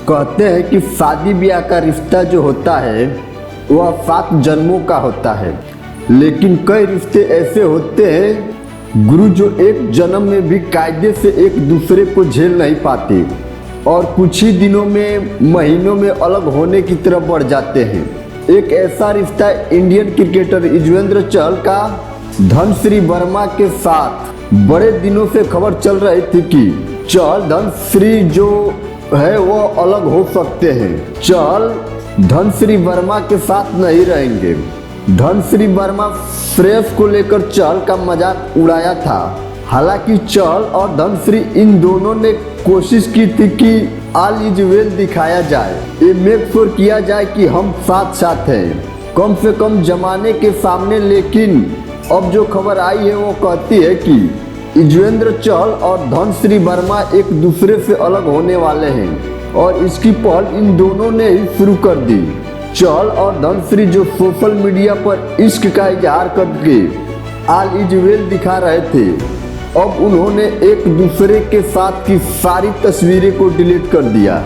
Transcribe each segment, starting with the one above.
कहते हैं कि शादी ब्याह का रिश्ता जो होता है वह 7 जन्मों का होता है, लेकिन कई रिश्ते ऐसे होते हैं गुरु जो एक जन्म में भी कायदे से एक दूसरे को झेल नहीं पाते और कुछ ही दिनों में महीनों में अलग होने की तरफ बढ़ जाते हैं। एक ऐसा रिश्ता इंडियन क्रिकेटर युजवेंद्र चहल का धनश्री वर्मा के साथ बड़े दिनों से खबर चल रही थी कि चहल धनश्री जो है वो अलग हो सकते हैं। चहल धनश्री वर्मा के साथ नहीं रहेंगे। धनश्री वर्मा श्रेयस को लेकर चहल का मजाक उड़ाया था। हालांकि चहल और धनश्री इन दोनों ने कोशिश की थी कि ऑल इज वेल दिखाया जाए, ये मेक श्योर किया जाए कि हम साथ साथ हैं कम से कम जमाने के सामने। लेकिन अब जो खबर आई है वो कहती है कि युजवेंद्र चहल और धनश्री वर्मा एक दूसरे से अलग होने वाले हैं और इसकी पहल इन दोनों ने ही शुरू कर दी। चहल और धनश्री जो सोशल मीडिया पर इश्क का इजहार करके ऑल इज वेल दिखा रहे थे, अब उन्होंने एक दूसरे के साथ की सारी तस्वीरें को डिलीट कर दिया,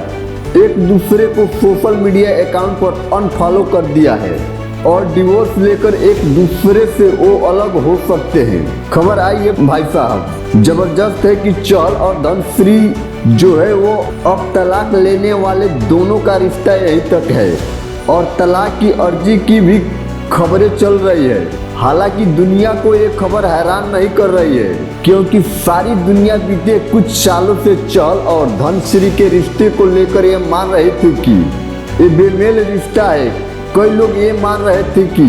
एक दूसरे को सोशल मीडिया अकाउंट पर अनफॉलो कर दिया है और डिवोर्स लेकर एक दूसरे से वो अलग हो सकते हैं। खबर आई है भाई साहब जबरदस्त है कि चहल और धनश्री जो है वो अब तलाक लेने वाले दोनों का रिश्ता यहीं तक है और तलाक की अर्जी की भी खबरें चल रही है। हालांकि दुनिया को ये खबर हैरान नहीं कर रही है क्योंकि सारी दुनिया बीते कुछ सालों से चहल और धनश्री के रिश्ते को लेकर ये मान रही थी कि ये बेमेल रिश्ता है। कई लोग ये मान रहे थे कि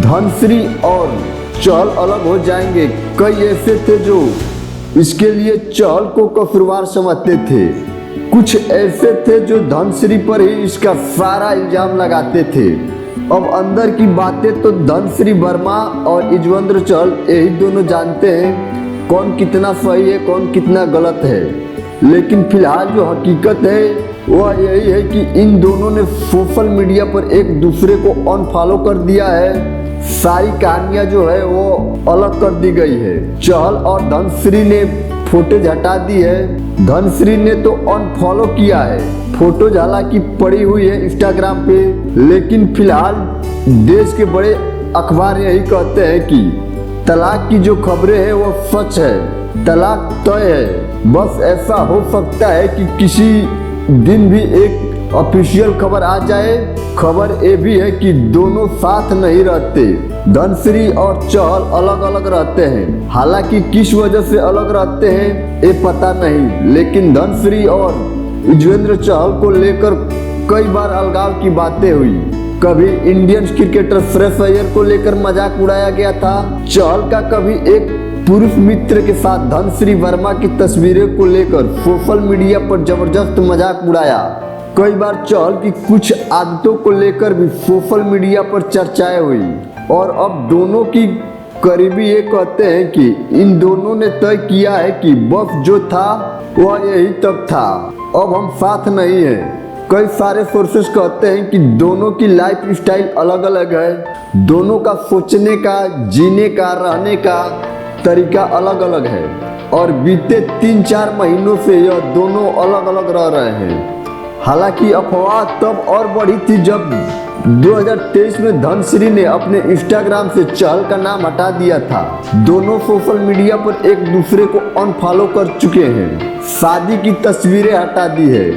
धनश्री और चहल अलग हो जाएंगे। कई ऐसे थे जो इसके लिए चहल को कसूरवार समझते थे, कुछ ऐसे थे जो धनश्री पर ही इसका सारा इल्जाम लगाते थे। अब अंदर की बातें तो धनश्री वर्मा और युजवेंद्र चहल यही दोनों जानते हैं कौन कितना सही है कौन कितना गलत है। लेकिन फिलहाल जो हकीकत है वह यही है कि इन दोनों ने सोशल मीडिया पर एक दूसरे को अनफॉलो कर दिया है। सारी कहानियां जो है वो अलग कर दी गई है। चहल और धनश्री ने फोटोज हटा दी है, धनश्री ने तो अनफॉलो किया है। फोटोज हालांकि पड़ी हुई है इंस्टाग्राम पे, लेकिन फिलहाल देश के बड़े अखबार यही कहते हैं कि तलाक की जो खबरें हैं वो सच है, तलाक तय है। बस ऐसा हो सकता है कि किसी दिन भी एक ऑफिशियल खबर आ जाए। खबर ये भी है कि दोनों साथ नहीं रहते, धनश्री और चहल अलग अलग रहते हैं। हालांकि किस वजह से अलग रहते हैं ये पता नहीं, लेकिन धनश्री और युजवेंद्र चहल को लेकर कई बार अलगाव की बातें हुई। कभी इंडियन क्रिकेटर श्रेयस अय्यर को लेकर मजाक उड़ाया गया था। चहल का कभी एक पुरुष मित्र के साथ धनश्री वर्मा की तस्वीरें को लेकर सोशल मीडिया पर जबरदस्त मजाक उड़ाया। कई बार चहल की कुछ आदतों को लेकर भी सोशल मीडिया पर चर्चाएं हुई और अब दोनों की करीबी ये कहते हैं कि इन दोनों ने तय किया है कि बस जो था वह यही तक था, अब हम साथ नहीं हैं। कई सारे सोर्सेस कहते हैं कि दोनों की लाइफ स्टाइल अलग अलग है, दोनों का सोचने का, जीने का, रहने का तरीका अलग अलग है और बीते 3-4 महीनों से यह दोनों अलग अलग रह रहे हैं। हालांकि अफवाह तब और बढ़ी थी जब 2023 में धनश्री ने अपने इंस्टाग्राम से चहल का नाम हटा दिया था। दोनों सोशल मीडिया पर एक दूसरे को अनफॉलो कर चुके हैं, शादी की तस्वीरें हटा दी है।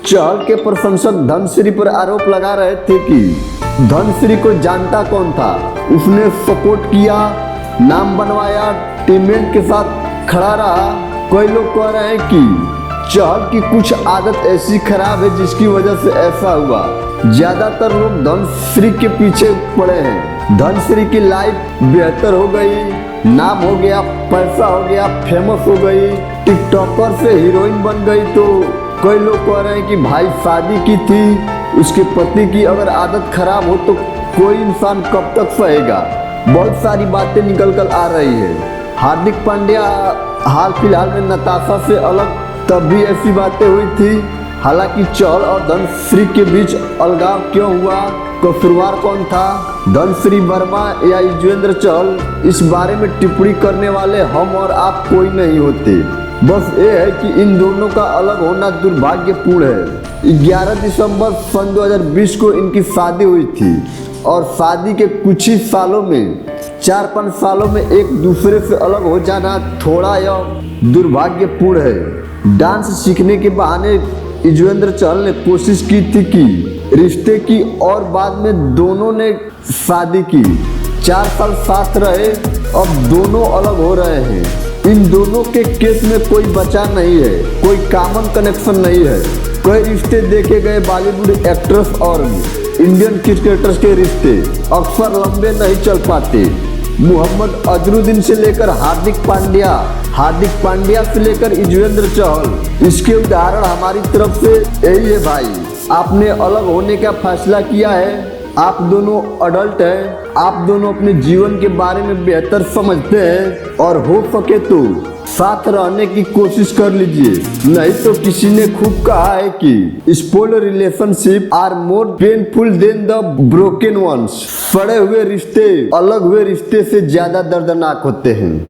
चहल के प्रशंसक धनश्री पर आरोप लगा रहे थे कि धनश्री को जानता कौन था, उसने सपोर्ट किया, नाम बनवाया, टीममेट के साथ खड़ा रहा। कई लोग कह रहे हैं कि चहल की कुछ आदत ऐसी खराब है जिसकी वजह से ऐसा हुआ। ज्यादातर लोग धनश्री के पीछे पड़े हैं। धनश्री की लाइफ बेहतर हो गई, नाम हो गया, पैसा हो गया, फेमस हो गई, टिकटॉकर से हीरोइन बन गई। तो कई लोग कह रहे हैं कि भाई शादी की थी, उसके पति की अगर आदत खराब हो तो कोई इंसान कब तक सहेगा। बहुत सारी बातें निकल कर आ रही है। हार्दिक पांड्या हाल फिलहाल में नताशा से अलग, तब भी ऐसी बातें हुई थी। हालांकि चहल और धनश्री के बीच अलगाव क्यों हुआ, कसूरवार कौन था, धनश्री वर्मा या युजवेंद्र चहल, इस बारे में टिप्पणी करने वाले हम और आप कोई नहीं होते। बस ये है कि इन दोनों का अलग होना दुर्भाग्यपूर्ण है। 11 दिसंबर सन 2020 को इनकी शादी हुई थी और शादी के कुछ ही सालों में 4-5 सालों में एक दूसरे से अलग हो जाना थोड़ा या दुर्भाग्यपूर्ण है। डांस सीखने के बहाने युजवेंद्र चहल ने कोशिश की थी कि रिश्ते की और बाद में दोनों ने शादी की। 4 साल साथ रहे, अब दोनों अलग हो रहे हैं। इन दोनों के केस में कोई बचा नहीं है, कोई कॉमन कनेक्शन नहीं है। कई रिश्ते देखे गए बॉलीवुड एक्ट्रेस और इंडियन क्रिकेटर्स के रिश्ते अक्सर लंबे नहीं चल पाते। मोहम्मद अजरुद्दीन से लेकर हार्दिक पांड्या से लेकर युजवेंद्र चहल, इसके उदाहरण हमारी तरफ से यही है भाई। आपने अलग होने का फैसला किया है, आप दोनों अडल्ट हैं, आप दोनों अपने जीवन के बारे में बेहतर समझते हैं और हो सके तो साथ रहने की कोशिश कर लीजिए। नहीं तो किसी ने खूब कहा है कि spoiled relationship are more painful than the broken ones. सड़े हुए रिश्ते अलग हुए रिश्ते से ज्यादा दर्दनाक होते हैं।